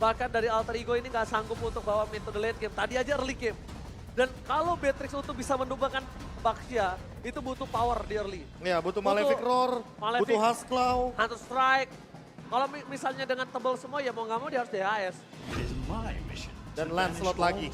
Bahkan dari Alter Ego ini nggak sanggup untuk bawa mid to the late game. Tadi aja early game. Dan kalau Beatrix untuk bisa menumbangkan Baxia, itu butuh power di early. Ya, butuh Malefic Roar, butuh Huskclaw. Hunter Strike. Kalau misalnya dengan tebal semua ya mau nggak mau dia harus DHS. Dan Lancelot lagi.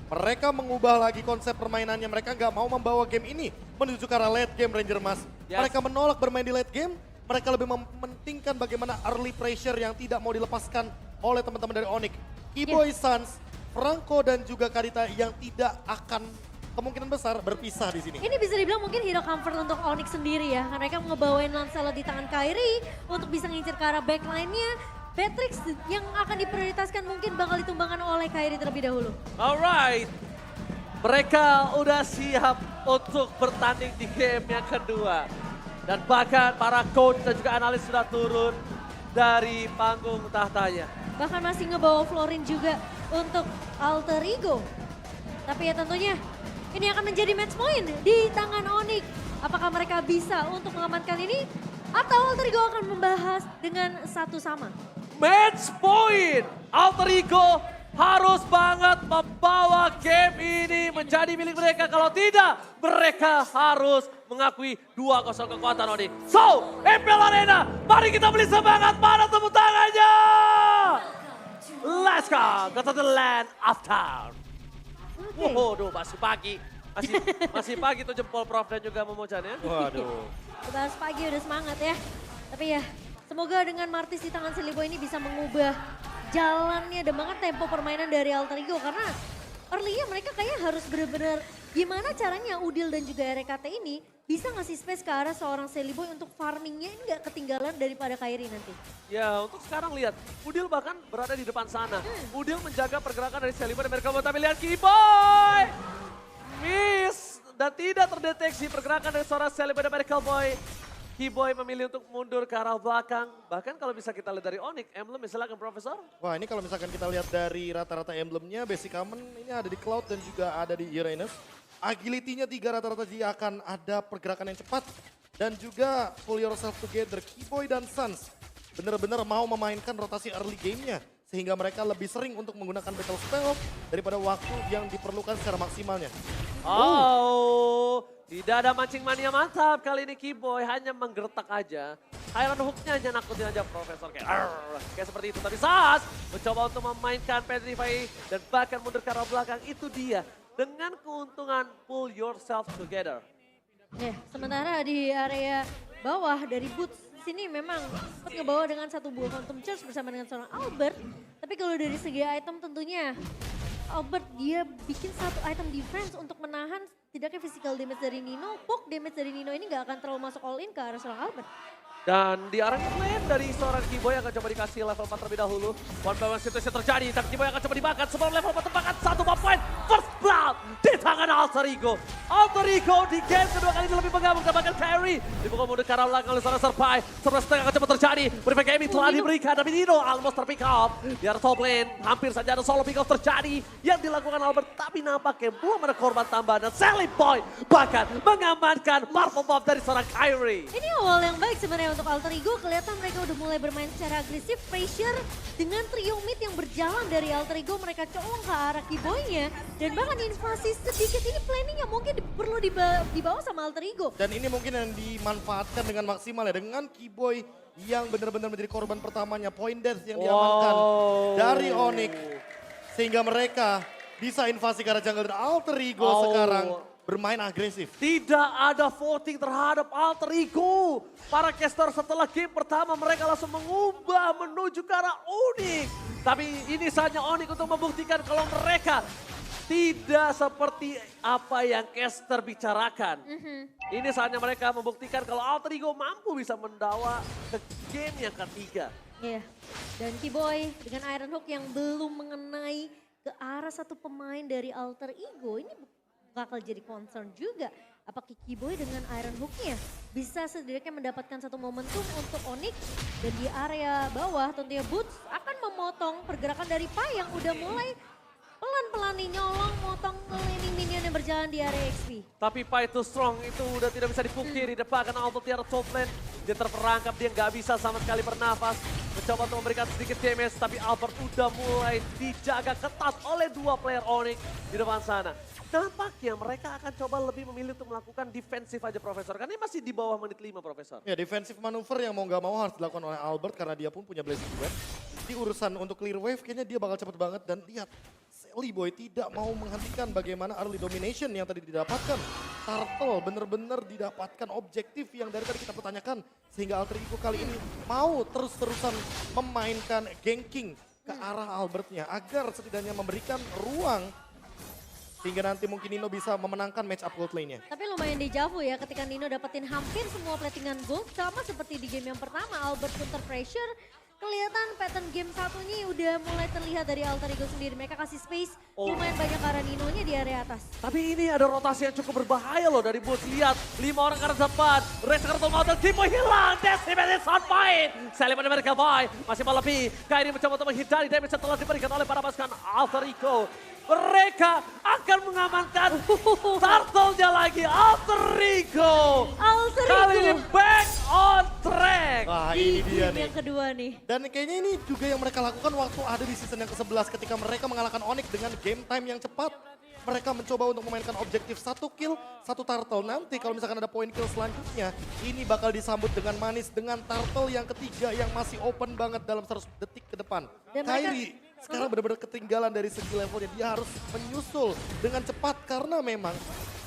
Mereka mengubah lagi konsep permainannya. Mereka nggak mau membawa game ini menuju ke arah late game, Ranger Mas. Yes. Mereka menolak bermain di late game. Mereka lebih mementingkan bagaimana early pressure yang tidak mau dilepaskan oleh teman-teman dari Onyx. Kiboy Suns, Franco dan juga Kadita yang tidak akan kemungkinan besar berpisah di sini. Ini bisa dibilang mungkin hero comfort untuk Onyx sendiri ya. Mereka ngebawain Lancelot di tangan Kairi untuk bisa ngincer ke arah backline-nya. Beatrix yang akan diprioritaskan mungkin bakal ditumbangkan oleh Kairi terlebih dahulu. Alright. Mereka udah siap untuk bertanding di game yang kedua. Dan bahkan para coach dan juga analis sudah turun dari panggung tahtanya. Bahkan masih ngebawa Florin juga untuk Alter Ego. Tapi ya tentunya ini akan menjadi match point di tangan Onyx. Apakah mereka bisa untuk mengamankan ini? Atau Alter Ego akan membahas dengan satu sama? Match point! Alter Ego harus banget membawa game ini menjadi milik mereka. Kalau tidak, mereka harus mengakui 2-0 kekuatan Onyx. So, MPL Arena, mari kita beli semangat, mana tepuk tangannya? Let's go to the land of town. Waduh, masih pagi. Masih pagi tuh jempol Prof dan juga Momocan ya. Waduh. Udah pagi udah semangat ya. Tapi ya semoga dengan Martis di tangan Silly Boy ini bisa mengubah jalannya dan bahkan tempo permainan dari Alter Ego. Karena early-nya mereka kayaknya harus benar-benar gimana caranya Udil dan juga RKT ini bisa ngasih space ke arah seorang Silly Boy untuk farmingnya ini gak ketinggalan daripada Kairi nanti. Ya untuk sekarang lihat, Udil bahkan berada di depan sana. Udil menjaga pergerakan dari Celebi dan mereka tapi lihat Kiboy! Miss dan tidak terdeteksi pergerakan dari seorang Celebi dan Medical Boy. Kiboy memilih untuk mundur ke arah belakang. Bahkan kalau bisa kita lihat dari Onyx, emblem misalkan Profesor. Wah, ini kalau misalkan kita lihat dari rata-rata emblemnya, basic common ini ada di Cloud dan juga ada di Uranus. Agility-nya 3 rata-rata dia akan ada pergerakan yang cepat. Dan juga pull yourself together, Kiboy dan Suns benar-benar mau memainkan rotasi early game-nya. Sehingga mereka lebih sering untuk menggunakan battle spell daripada waktu yang diperlukan secara maksimalnya. Oh, tidak ada mancing mania mantap kali ini Kiboy hanya menggertak aja. Iron Hook-nya hanya nakutin aja Profesor kayak seperti itu. Tapi Sas mencoba untuk memainkan Petrify dan bahkan mundur ke arah belakang. Itu dia dengan keuntungan pull yourself together. Ya, sementara di area bawah dari Boots sini memang sempat ngebawa dengan satu buah Phantom Charge bersama dengan seorang Albert. Tapi kalau dari segi item tentunya Albert dia bikin satu item defense untuk menahan tidaknya physical damage dari Nino. Poke damage dari Nino ini gak akan terlalu masuk all in ke arah seorang Albert. Dan di arah lane dari seorang Kiboy akan coba dikasih level 4 terlebih dahulu. One by one situasi terjadi, tapi Kiboy akan coba dimakan sebelum level 4 tempakan satu point. First blood di tangan Alter Ego. Alter Ego di game kedua kali ini lebih menggabung bahkan Carry. Dibuka mundur ke arah belakang oleh seorang Serpai. Sebelah setengah akan coba terjadi. Perfect gaming telah diberikan, tapi Nino almost terpick up. Di arah top lane, hampir saja ada solo pick off terjadi. Yang dilakukan Albert, tapi nampaknya belum ada korban tambahan. Dan Sally Boy bahkan mengamankan Marvel Buff dari seorang Kyrie. Ini awal yang baik sebenarnya untuk Alter Ego, kelihatan mereka udah mulai bermain secara agresif, pressure dengan trio mid yang berjalan dari Alter Ego, mereka colong ke arah Kiboy-nya dan bahkan invasi sedikit ini planningnya mungkin perlu dibawa sama Alter Ego. Dan ini mungkin yang dimanfaatkan dengan maksimal ya, dengan Kiboy yang benar-benar menjadi korban pertamanya, point death yang diamankan dari Onyx. Sehingga mereka bisa invasi ke arah jungle dan Alter Ego sekarang bermain agresif. Tidak ada voting terhadap Alter Ego. Para caster setelah game pertama mereka langsung mengubah menuju ke arah Onyx. Tapi ini saatnya Onyx untuk membuktikan kalau mereka tidak seperti apa yang caster bicarakan. Ini saatnya mereka membuktikan kalau Alter Ego mampu bisa mendawa ke game yang ketiga. Iya, dan Kiboy dengan Iron Hook yang belum mengenai ke arah satu pemain dari Alter Ego ini bakal jadi concern juga. Apakah Kiboy dengan Iron Hook-nya bisa setidaknya mendapatkan satu momentum untuk Onyx dan di area bawah tentunya Boots akan memotong pergerakan dari Pai yang udah mulai pelan-pelan nih nyolong, motong cleaning minion yang berjalan di area XP. Tapi Pai too strong itu udah tidak bisa dipungkiri. Depan karena Albert tiara top lane. Dia terperangkap, dia nggak bisa sama sekali bernafas. Mencoba untuk memberikan sedikit damage, tapi Albert udah mulai dijaga ketat oleh dua player Onyx di depan sana. Nampaknya mereka akan coba lebih memilih untuk melakukan defensif aja Profesor. Karena ini masih di bawah menit 5 Profesor. Ya defensive manuver yang mau nggak mau harus dilakukan oleh Albert karena dia pun punya Blazing Web. Di urusan untuk clear wave kayaknya dia bakal cepet banget dan lihat. Sally Boy tidak mau menghentikan bagaimana early domination yang tadi didapatkan. Turtle bener-bener didapatkan objektif yang dari tadi kita pertanyakan. Sehingga Alter Ego kali ini mau terus-terusan memainkan ganking ke arah Albertnya. Agar setidaknya memberikan ruang hingga nanti mungkin Nino bisa memenangkan match up gold lane-nya. Tapi lumayan dejavu ya ketika Nino dapetin hampir semua platingan gold. Sama seperti di game yang pertama, Albert counter pressure. Kelihatan pattern game satunya udah mulai terlihat dari Alter Ego sendiri. Mereka kasih space lumayan banyak ke arah Ninonya di area atas. Tapi ini ada rotasi yang cukup berbahaya loh dari Boots. Lihat, 5 orang ke arah depan. Race kartu mountain, Timo hilang. Decimated Sunfight. Sally mereka boy. Masih lebih. Kairi mencoba untuk menghindari damage yang telah diberikan oleh para pasukan Alter Ego. Mereka akan mengamankan turtle-nya lagi. Alter Ego. Alter Kali ini Ego back on track. Wah di ini dia game nih. yang kedua nih. Dan kayaknya ini juga yang mereka lakukan waktu ada di season yang ke-11 ketika mereka mengalahkan Onyx dengan game time yang cepat. Mereka mencoba untuk memainkan objektif 1 kill, 1 turtle. Nanti kalau misalkan ada point kill selanjutnya, ini bakal disambut dengan manis dengan turtle yang ketiga yang masih open banget dalam 100 detik ke depan. Dan Kairi sekarang benar-benar ketinggalan dari segi levelnya. Dia harus menyusul dengan cepat karena memang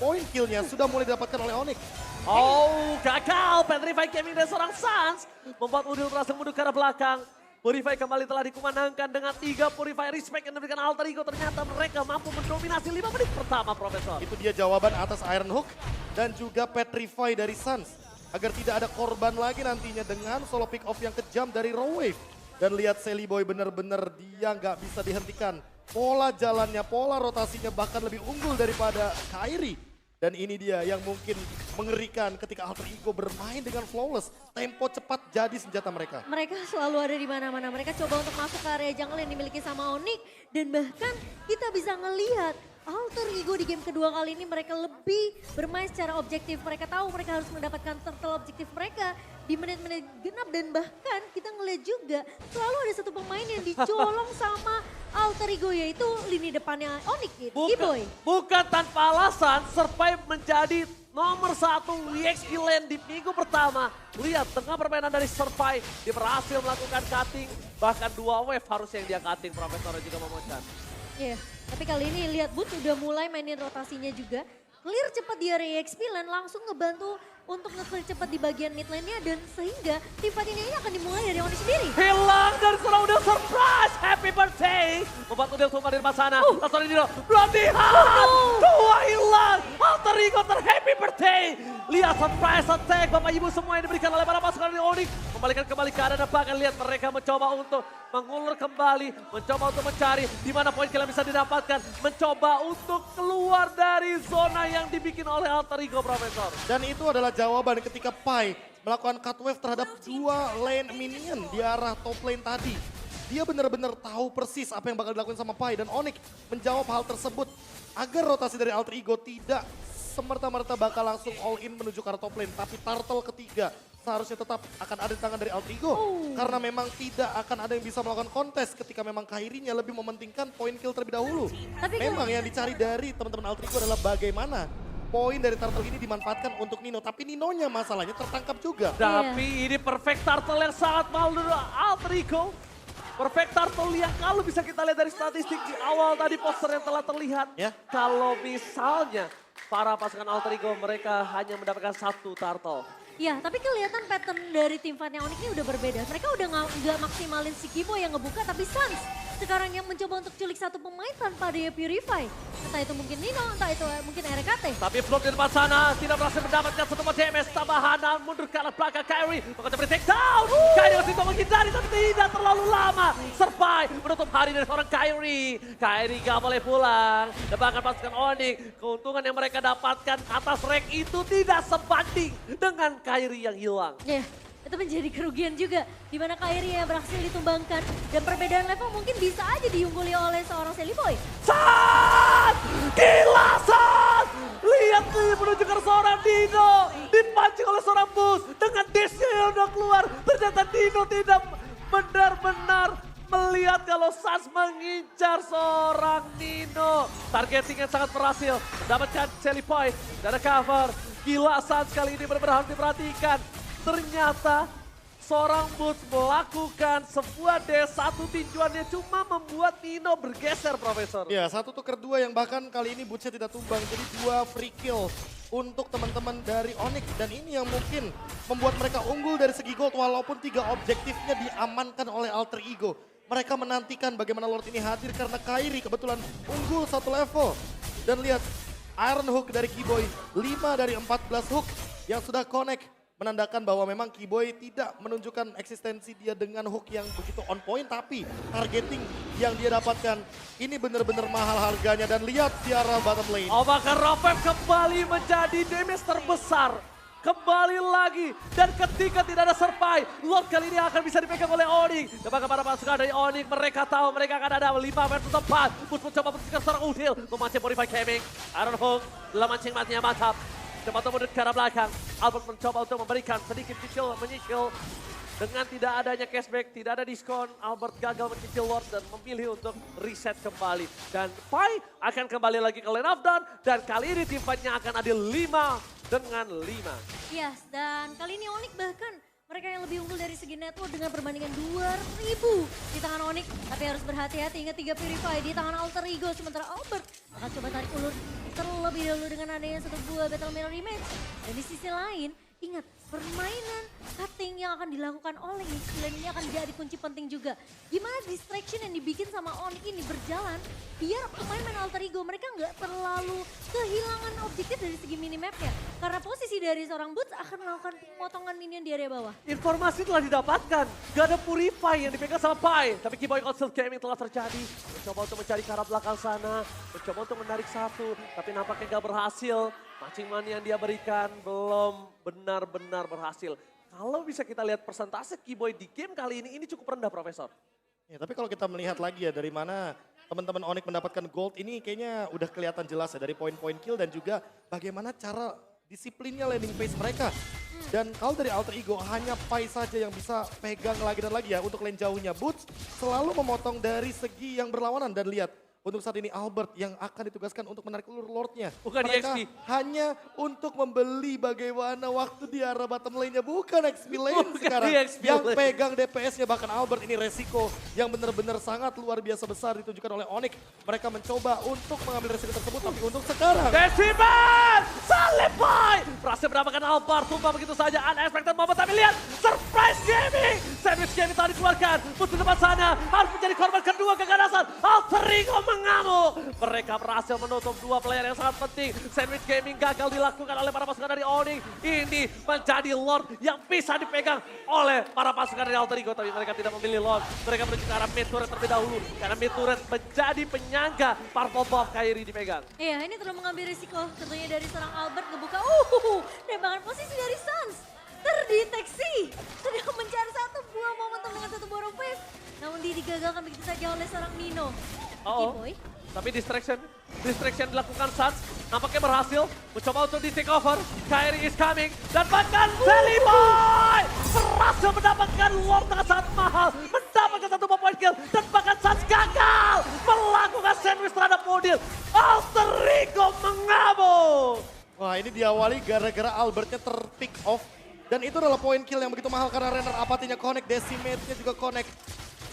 point killnya sudah mulai didapatkan oleh Onyx. Oh, gagal. Petrify Gaming dari seorang Suns membuat Udil berhasil mundur ke arah belakang. Purify kembali telah dikumandangkan dengan 3 Purify respect yang diberikan Alter Ego. Ternyata mereka mampu mendominasi 5 menit pertama, Profesor. Itu dia jawaban atas Iron Hook dan juga Petrify dari Suns. Agar tidak ada korban lagi nantinya dengan solo pick off yang kejam dari Raw Wave. Dan lihat Sally Boy bener-bener dia nggak bisa dihentikan. Pola jalannya, pola rotasinya bahkan lebih unggul daripada Kairi. Dan ini dia yang mungkin mengerikan ketika Alter Ego bermain dengan flawless. Tempo cepat jadi senjata mereka. Mereka selalu ada di mana-mana. Mereka coba untuk masuk ke area jungle yang dimiliki sama Onyx. Dan bahkan kita bisa ngelihat Alter Ego di game kedua kali ini mereka lebih bermain secara objektif. Mereka tahu mereka harus mendapatkan turtle objektif mereka di menit-menit genap. Dan bahkan kita ngelihat juga selalu ada satu pemain yang dicolong sama Alter Ego yaitu lini depannya Onyx gitu, Giboy. Bukan tanpa alasan, Survive menjadi nomor 1 WXP lane di minggu pertama. Lihat tengah permainan dari Survive, dia berhasil melakukan cutting. Bahkan 2 wave harusnya yang dia cutting, Profesor juga memuncak. Iya, tapi kali ini lihat Boots udah mulai mainin rotasinya juga. Clear cepat di area XP lane, langsung ngebantu untuk nge-clear cepat di bagian mid lane-nya. Dan sehingga tim fighting ini akan dimulai dari Onyx sendiri. Hilang dari seorang Udil, surprise! Happy birthday! Membuat Udil tumbuh dari sana. Langsung Nino, berhati-hati! 2 hilang! Alter Ego happy birthday! Lihat surprise attack Bapak Ibu semua yang diberikan oleh para pasukan dari Onyx. Kembalikan kembali ke arah depan. Lihat mereka mencoba untuk mengulur kembali. Mencoba untuk mencari di mana poin kill yang bisa didapatkan. Mencoba untuk keluar dari zona yang dibikin oleh Alter Ego, Profesor. Dan itu adalah jawaban ketika Pai melakukan cut wave terhadap 2 lane minion di arah top lane tadi. Dia benar-benar tahu persis apa yang bakal dilakukan sama Pai dan Onyx menjawab hal tersebut agar rotasi dari Alter Ego tidak semerta-merta bakal langsung all in menuju ke arah top lane. Tapi turtle ketiga seharusnya tetap akan ada di tangan dari Alter Ego. Karena memang tidak akan ada yang bisa melakukan kontes ketika memang Kairinya lebih mementingkan poin kill terlebih dahulu. Tapi Memang yang dicari dari teman-teman Alter Ego adalah bagaimana poin dari turtle ini dimanfaatkan untuk Nino. Tapi Ninonya masalahnya tertangkap juga. Tapi ini perfect turtle yang sangat mahal dari Alter Ego. Perfect turtle yang kalau bisa kita lihat dari statistik di awal tadi poster yang telah terlihat. Ya. Kalau misalnya para pasukan Alter Ego mereka hanya mendapatkan 1 turtle. Ya, tapi kelihatan pattern dari tim fightnya Onyx ini udah berbeda. Mereka udah nggak maksimalin si Giboy yang ngebuka, tapi Suns sekarang yang mencoba untuk culik 1 pemain tanpa dia purify. Entah itu mungkin Nino, entah itu mungkin RKT. Tapi Flop di depan sana tidak berhasil mendapatkan 1 damage tambahan dan mundur ke arah belakang Kairi. Maka seperti take down. Kairi masih untuk menghindari tapi tidak terlalu lama. Survive menutup hari dari seorang Kairi. Kairi gak boleh pulang. Dan bahkan pasukan Onyx, keuntungan yang mereka dapatkan atas rank itu tidak sebanding dengan Kairi yang hilang. Ya, itu itu menjadi kerugian juga. Di mana Kairi yang berhasil ditumbangkan dan perbedaan level mungkin bisa aja diungguli oleh seorang Silly Boy. Sat! Gila Sat! Lihat nih menuju ke seorang Dino. Dipancing oleh seorang Bus. Dengan dashnya yang udah keluar. Ternyata Dino tidak benar-benar melihat kalau Sans mengincar seorang Nino. Targeting yang sangat berhasil. Mendapatkan Jelly Point dan cover. Gila Sans kali ini benar-benar harus diperhatikan. Ternyata seorang Boots melakukan sebuah dash, satu tinjuannya cuma membuat Nino bergeser, Profesor. Ya, satu tuker dua yang bahkan kali ini Bootsnya tidak tumbang. Jadi 2 free kill untuk teman-teman dari Onyx. Dan ini yang mungkin membuat mereka unggul dari segi gold walaupun 3 objektifnya diamankan oleh Alter Ego. Mereka menantikan bagaimana Lord ini hadir karena Kairi kebetulan unggul 1 level. Dan lihat Iron Hook dari Kiboy, 5 dari 14 hook yang sudah connect. Menandakan bahwa memang Kiboy tidak menunjukkan eksistensi dia dengan hook yang begitu on point. Tapi targeting yang dia dapatkan ini benar-benar mahal harganya. Dan lihat Tiara bottom lane. Apakah Rapep kembali menjadi damage terbesar? Kembali lagi. Dan ketika tidak ada survive, Lord kali ini akan bisa dipegang oleh Onyx. Dan bahkan para pasukan dari Onyx, mereka tahu mereka akan ada 5 versus 4. Bus mencoba membersihkan seorang Udil. Memancing Modify Gaming. Iron Hook, dalam mancing matinya mantap. Coba untuk mundur ke arah belakang. Albert mencoba untuk memberikan sedikit menyicil. Dengan tidak adanya cashback, tidak ada diskon. Albert gagal mencicil Lord dan memilih untuk reset kembali. Dan Pai akan kembali lagi ke lane of down. Dan kali ini tim fight-nya akan adil 5 dengan 5. Yes, dan kali ini Onyx bahkan mereka yang lebih unggul dari segi network dengan perbandingan 2000 di tangan Onyx. Tapi harus berhati-hati, ingat 3 Purify di tangan Alter Ego. Sementara Albert akan coba tarik ulur terlebih dahulu dengan adanya 1-2 Battle Mirror Rematch. Dan di sisi lain, ingat permainan cutting yang akan dilakukan oleh X-Clan ini akan jadi kunci penting juga. Gimana distraction yang dibikin sama Onyx ini berjalan biar pemain-pemain Alter Ego mereka nggak terlalu kehilangan objektif dari segi minimapnya. Karena posisi dari seorang Boots akan melakukan pemotongan minion di area bawah. Informasi telah didapatkan. Gak ada Purify yang dipegang sama Pai. Tapi Kiboy Consult Gaming telah terjadi. Mencoba untuk mencari ke arah belakang sana. Mencoba untuk menarik satu. Tapi nampaknya gak berhasil. Mancing money yang dia berikan belum benar-benar berhasil. Kalau bisa kita lihat persentase Kiboy di game kali ini cukup rendah, Profesor. Ya, tapi kalau kita melihat lagi ya dari mana teman-teman Onyx mendapatkan gold ini kayaknya udah kelihatan jelas ya dari poin-poin kill dan juga bagaimana cara disiplinnya landing phase mereka. Dan kalau dari Alter Ego hanya Pai saja yang bisa pegang lagi dan lagi ya untuk lane jauhnya. Boots selalu memotong dari segi yang berlawanan dan lihat. Untuk saat ini Albert yang akan ditugaskan untuk menarik ulur Lordnya. Bukan mereka EXP. hanya untuk membeli bagaimana waktu di arah bottom lane-nya. Bukan XP lane Bukan sekarang. EXP Yang lane. pegang DPS-nya bahkan Albert ini resiko yang benar-benar sangat luar biasa besar ditunjukkan oleh Onyx. Mereka mencoba untuk mengambil resiko tersebut tapi untuk sekarang. Deciman! Salipai! Berhasil mendapatkan Albert, tumpah begitu saja. Unexpected moment, tapi lihat! Surprise Gaming! Sandwich Gaming telah dikeluarkan. Bus di depan sana harus menjadi korban kedua keganasan. Alter Ego mengamuk. Mereka berhasil menutup 2 player yang sangat penting. Sandwich Gaming gagal dilakukan oleh para pasukan dari Onyx. Ini menjadi Lord yang bisa dipegang oleh para pasukan dari Alter Ego. Tapi mereka tidak memilih Lord. Mereka menuju ke arah mid turret terlebih dahulu. Karena mid turret menjadi penyangga Purple Buff Kairi dipegang. Iya, ini terlalu mengambil risiko tentunya dari seorang Albert ngebuka. Tembakan posisi dari Sans terdeteksi. Sedang mencari satu buah momentum dengan satu buah rompes. Namun digagalkan begitu saja oleh seorang Nino. Kiboy. Tapi distraction dilakukan Sans. Nampaknya berhasil. Mencoba untuk di take over. Kairi is coming. Dan bahkan Jelly Boy berhasil mendapatkan Lord dengan sangat mahal. Mendapatkan 1 point kill. Dan bahkan Sans gagal melakukan sandwich terhadap Modil. Alter Ego mengamuk. Wah ini diawali gara-gara Albertnya ter-pick off. Dan itu adalah poin kill yang begitu mahal karena Renner apatinya connect, Decimate-nya juga connect.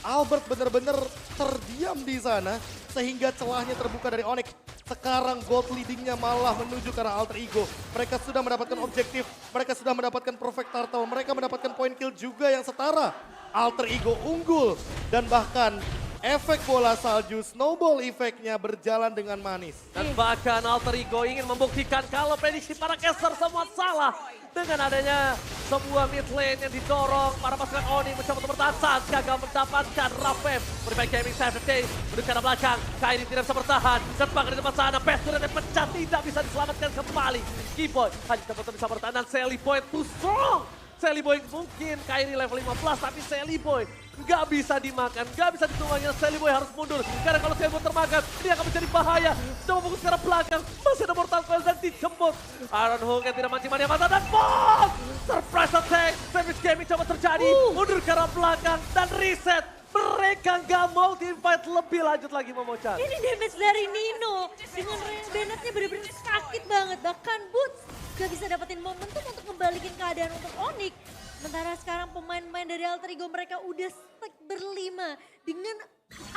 Albert benar-benar terdiam di sana sehingga celahnya terbuka dari Onyx. Sekarang gold leadingnya malah menuju ke arah Alter Ego. Mereka sudah mendapatkan objektif, mereka sudah mendapatkan perfect turtle, mereka mendapatkan point kill juga yang setara. Alter Ego unggul dan bahkan efek bola salju snowball efeknya berjalan dengan manis. Dan bahkan Alter Ego ingin membuktikan kalau prediksi para caster semua salah. Dengan adanya sebuah mid lane yang didorong, para pasukan Onyx mencoba untuk bertahan. Sans gagal mendapatkan Rapep. Bermain gaming safety, menuju ke arah belakang. Kairi tidak bisa bertahan. Dan bahkan di depan sana, Pestur yang pecah tidak bisa diselamatkan kembali. Kiboy hanya bisa bertahan dan Sally Point too strong. Sally Boy mungkin Kairi level 15 tapi Sally Boy nggak bisa dimakan, nggak bisa dituangnya. Sally Boy harus mundur karena kalau Sally Boy termakan ini akan menjadi bahaya. Coba fokus ke arah belakang, masih ada Mortal Coil dan dijemput. Iron Hook yang tidak mancing-mancing mata dan boom! Surprise attack, Savage Gaming coba terjadi, mundur ke arah belakang dan reset. Mereka nggak mau teamfight lebih lanjut lagi Momochan. Ini damage dari Nino dengan Ryan Bennett-nya bener-bener sakit banget. Bahkan Boots gak bisa dapetin momentum untuk membalikin keadaan untuk Onyx. Sementara sekarang pemain-pemain dari Alter Ego mereka udah stuck berlima dengan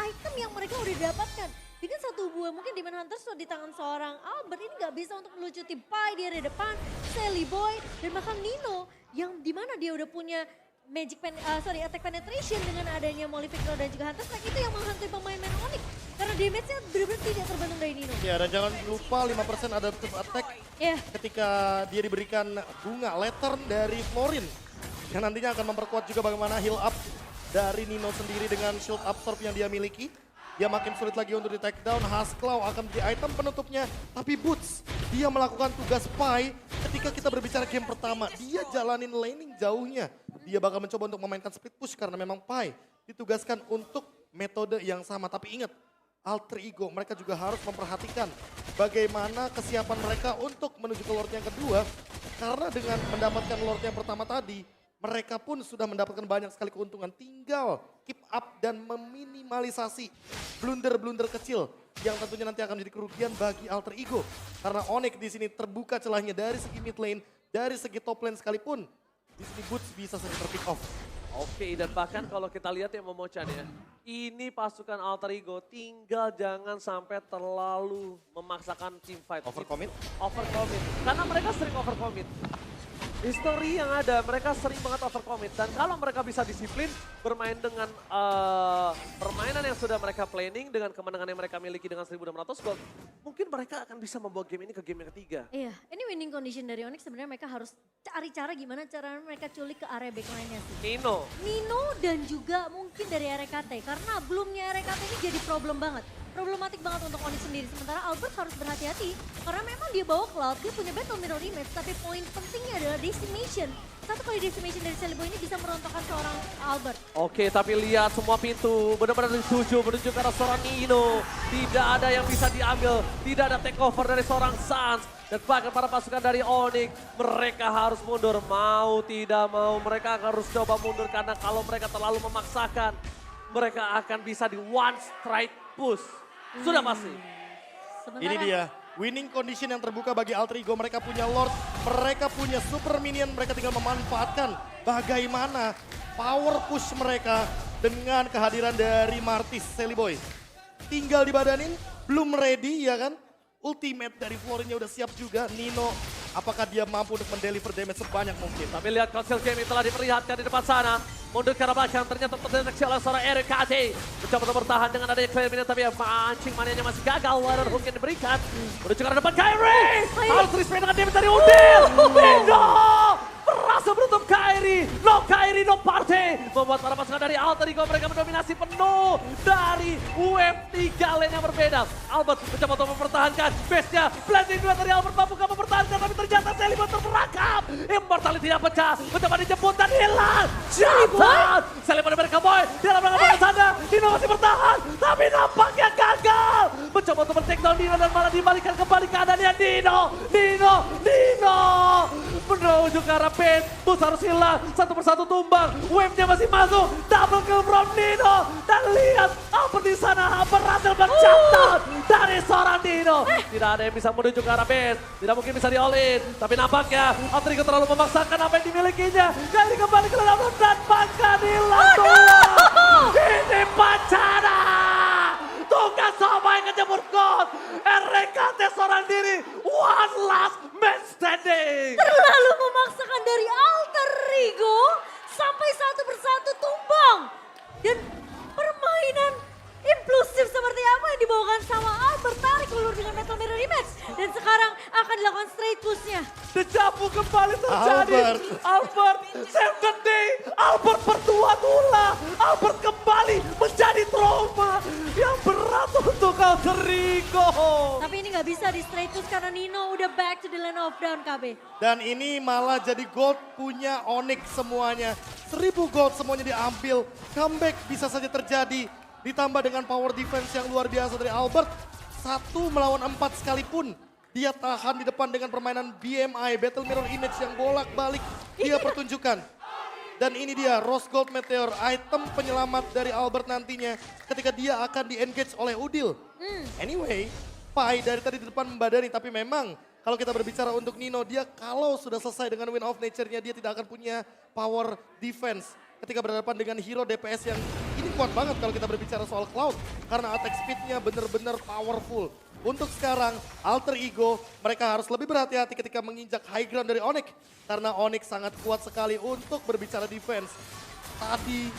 item yang mereka udah dapatkan. Dengan satu buah mungkin Demon Hunter sudah di tangan seorang Albert ini gak bisa untuk melucuti Pai di area depan. Sally Boy dan bahkan Nino yang dimana dia udah punya attack penetration dengan adanya Molly Victor dan juga Hunter Strike itu yang menghantui pemain-pemain Onyx. Karena damage-nya benar-benar tidak terbendung dari Nino. Ya, dan jangan lupa 5% adaptive attack ketika dia diberikan bunga letter dari Florin. Yang nantinya akan memperkuat juga bagaimana heal up dari Nino sendiri dengan shield absorb yang dia miliki. Dia makin sulit lagi untuk di take down. Hasklaw akan menjadi item penutupnya. Tapi Boots, dia melakukan tugas Pai ketika kita berbicara game pertama. Dia jalanin laning jauhnya. Dia bakal mencoba untuk memainkan split push karena memang Pai ditugaskan untuk metode yang sama. Tapi ingat, Alter Ego mereka juga harus memperhatikan bagaimana kesiapan mereka untuk menuju ke Lord yang kedua. Karena dengan mendapatkan Lord yang pertama tadi, mereka pun sudah mendapatkan banyak sekali keuntungan. Tinggal keep up dan meminimalisasi blunder-blunder kecil yang tentunya nanti akan menjadi kerugian bagi Alter Ego. Karena Onyx di sini terbuka celahnya dari segi mid lane, dari segi top lane sekalipun. Di sini Boots bisa saja terpick off. Oke, dan bahkan kalau kita lihat ya Momochan ya, ini pasukan Alter Ego tinggal jangan sampai terlalu memaksakan team fight. Overcommit? Overcommit, karena mereka sering overcommit. History yang ada, mereka sering banget overcommit. Dan kalau mereka bisa disiplin, bermain dengan permainan yang sudah mereka planning, dengan kemenangan yang mereka miliki dengan 1.600 gold, mungkin mereka akan bisa membawa game ini ke game yang ketiga. Iya, ini winning condition dari Onyx sebenarnya mereka harus cari cara gimana cara mereka culik ke area backline-nya sih. Nino Dan juga mungkin dari RKT karena belumnya RKT ini jadi problem banget. Problematik banget untuk Onyx sendiri. Sementara Albert harus berhati-hati karena memang dia bawa Cloud, dia punya battle mirror image tapi poin pentingnya adalah decimation. Satu kali decimation dari Sally Boy ini bisa merontokkan seorang Albert. Oke, tapi lihat semua pintu benar-benar dituju menuju ke arah seorang Nino. Tidak ada yang bisa diambil, tidak ada takeover dari seorang Sans. Dan bahkan para pasukan dari Onyx, mereka harus mundur. Mau tidak mau, mereka harus coba mundur karena kalau mereka terlalu memaksakan, mereka akan bisa di one strike push. Sudah pasti. Ini dia, winning condition yang terbuka bagi Alter Ego. Mereka punya Lord, mereka punya super minion, mereka tinggal memanfaatkan bagaimana power push mereka dengan kehadiran dari Martis, Sally Boy. Tinggal dibadanin, belum ready ya kan. Ultimate dari Florinnya udah siap juga. Nino, apakah dia mampu untuk mendeliver damage sebanyak mungkin? Tapi lihat Council Gaming telah diperlihatkan di depan sana. Mundur ke arah belakang, ternyata terdeteksi oleh seorang RKT. Mencoba untuk bertahan dengan adanya Claire Minion, tapi mancing manianya masih gagal. Water Hook yang diberikan. Menuju ke arah depan Kairi. Harus respect dengan damage dari Udil. Nino berhasil menutup Kairi. No Kairi, no party. Membuat para pasukan dari Alter Ego mereka mendominasi penuh dari UM3 lane yang berbeda. Albert mencoba untuk mempertahankan base-nya. Blending dua dari Albert mampukah mempertahankan, tapi ternyata Sally Boy terperangkap. Immortality tidak pecah. Mencoba dijemput dan hilang. Jatuh. Sally Boy mereka boy. Di dalam rangka belakang sana. Nino masih bertahan. Tapi nampaknya gagal. Mencoba untuk men-take down Nino dan malah dibalikan kembali keadaannya Nino. Menuju ke arah pin. Bus harus hilang. Satu persatu tumbang. Wave-nya masih masuk. Double kill from Nino. Dan lihat apa di sana berhasil mencatat dari seorang Nino. Tidak ada yang bisa menuju ke arah base. Tidak mungkin bisa di-all-in. Tapi nampaknya Alter Ego terlalu memaksakan apa yang dimilikinya. Kali kembali ke dalam dan bahkan hilang dua. Ini bencana. Tugas sama yang kejemur God. RKT seorang diri. One last man standing. Terlalu memaksakan dari Alter Ego sampai satu persatu tumbang. Dan permainan impulsif seperti apa yang dibawakan sama Albert, tarik ulur dengan Metal Mirror Image. Dan sekarang akan dilakukan straight push-nya. Dejavu kembali terjadi. Albert save the day. Albert berdua tulah. Albert kembali menjadi trauma yang berat untuk Alter Ego. Rigo. Tapi ini nggak bisa di straight push karena Nino udah back to the lane of down KB. Dan ini malah jadi gold punya Onyx semuanya. 1000 gold semuanya diambil. Comeback bisa saja terjadi. Ditambah dengan power defense yang luar biasa dari Albert. 1 melawan 4 sekalipun. Dia tahan di depan dengan permainan BMI, Battle Mirror Image yang bolak-balik dia pertunjukkan. Dan ini dia Rose Gold Meteor, item penyelamat dari Albert nantinya ketika dia akan di-engage oleh Udil. Anyway, Pai dari tadi di depan membadani, tapi memang kalau kita berbicara untuk Nino, dia kalau sudah selesai dengan Win of Nature-nya, dia tidak akan punya power defense. Ketika berhadapan dengan hero DPS yang ini kuat banget kalau kita berbicara soal Cloud. Karena attack speed-nya benar-benar powerful. Untuk sekarang, Alter Ego mereka harus lebih berhati-hati ketika menginjak high ground dari Onyx. Karena Onyx sangat kuat sekali untuk berbicara defense. Tadi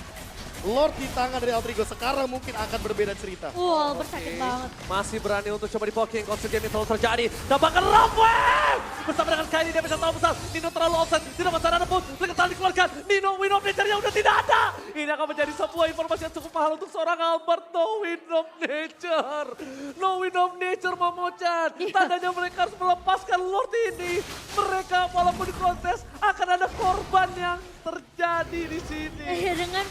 Lord di tangan dari Alter Ego sekarang mungkin akan berbeda cerita. Albert sakit banget. Masih berani untuk coba di-poking, Constant Game selalu terjadi. Dapatkan Rafael! Bersama dengan Kylie dia bisa terlalu besar. Nino terlalu offset, tidak masalah ada pun. Seketar dikeluarkan, Nino Win of Nature-nya udah tidak ada. Ini akan menjadi sebuah informasi yang cukup mahal untuk seorang Albert. No Win of Nature. No Win of Nature Momo-chan. Tandanya mereka harus melepaskan Lord ini. Mereka walaupun di kontes akan ada korban yang terjadi di sini. Dengan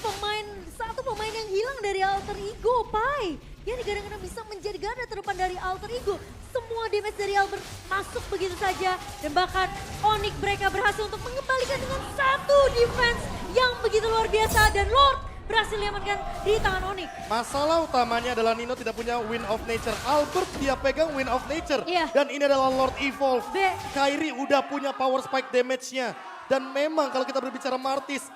satu pemain yang hilang dari Alter Ego, Pai. Yang kadang-kadang bisa menjadi ganda terdepan dari Alter Ego. Semua damage dari Albert masuk begitu saja. Dan bahkan Onyx mereka berhasil untuk mengembalikan dengan satu defense yang begitu luar biasa. Dan Lord berhasil diamankan di tangan Onyx. Masalah utamanya adalah Nino tidak punya Win of Nature. Albert dia pegang Win of Nature. Iya. Dan ini adalah Lord Evolve. B. Kairi udah punya power spike damage-nya. Dan memang kalau kita berbicara Martis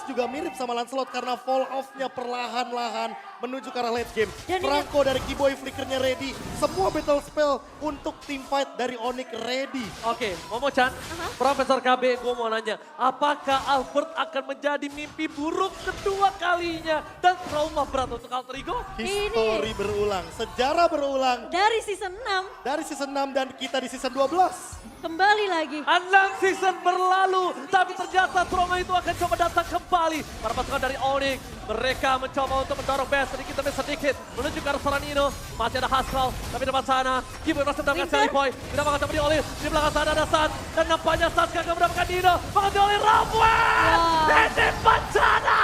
juga mirip sama Lancelot karena fall off-nya perlahan-lahan menuju ke arah late game. Dan Franco dari Kiboy flickernya ready. Semua battle spell untuk team fight dari Onyx ready. Oke, Momo-chan, Profesor KB, gue mau nanya, apakah Albert akan menjadi mimpi buruk kedua kalinya dan trauma berat untuk Alter Ego? History berulang, sejarah berulang. Dari season 6 Dari season 6 dan kita di season 12. kembali lagi. 6 season berlalu, tapi ternyata trauma itu akan coba datang kembali. Para pasukan dari Onyx, mereka mencoba untuk mendorong base sedikit demi sedikit. Menuju ke arah seorang Nino, masih ada Haskell, tapi di depan sana, Kiboy berhasil mendapatkan Sally Boy. Tidak bakal coba diolih, di belakang sana ada San. Dan nampaknya San akan mendapatkan Nino, bakal diolih Rafael. Dan di depan sana,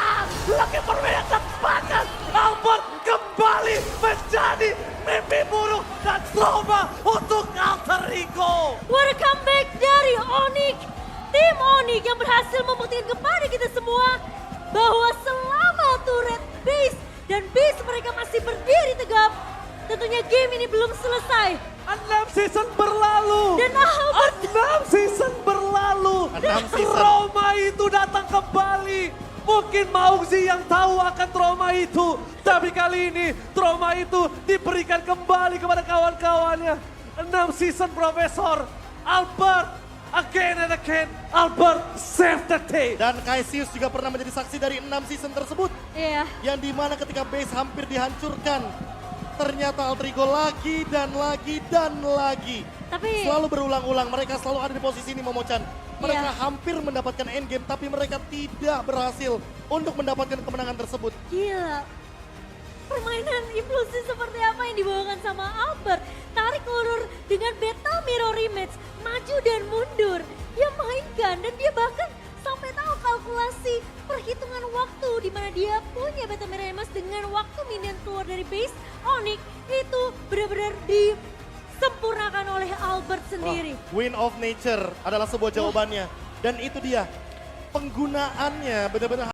lagi permainan banget. Albert kembali menjadi mimpi buruk dan trauma untuk Alter Ego. What a comeback dari Onyx. Tim Onyx yang berhasil membuktikan kepada kita semua bahwa selama turret base dan base mereka masih berdiri tegap, tentunya game ini belum selesai. 6 season berlalu. Dan Albert 6 season berlalu. 6 season. Trauma itu datang kembali. Mungkin Mauzi yang tahu akan trauma itu. Tapi kali ini trauma itu diberikan kembali kepada kawan-kawannya. 6 season Profesor. Albert, again and again, Albert save the day. Dan Cassius juga pernah menjadi saksi dari 6 season tersebut. Iya. Yang dimana ketika base hampir dihancurkan. Ternyata Alter Ego lagi dan lagi dan lagi. Tapi Selalu berulang-ulang, mereka selalu ada di posisi ini Momo-chan. Mereka Iya. hampir mendapatkan endgame tapi mereka tidak berhasil untuk mendapatkan kemenangan tersebut. gila. Permainan impulsif seperti apa yang dibawakan sama Albert. Tarik ulur dengan beta mirror image. Maju dan mundur. Dia mainkan dan dia bahkan sampai tahu kalkulasi perhitungan waktu di mana dia punya beta mirror image dengan waktu minion keluar dari base Onyx itu benar-benar disempurnakan oleh Albert sendiri. Win of Nature adalah sebuah jawabannya. Dan itu dia, penggunaannya benar-benar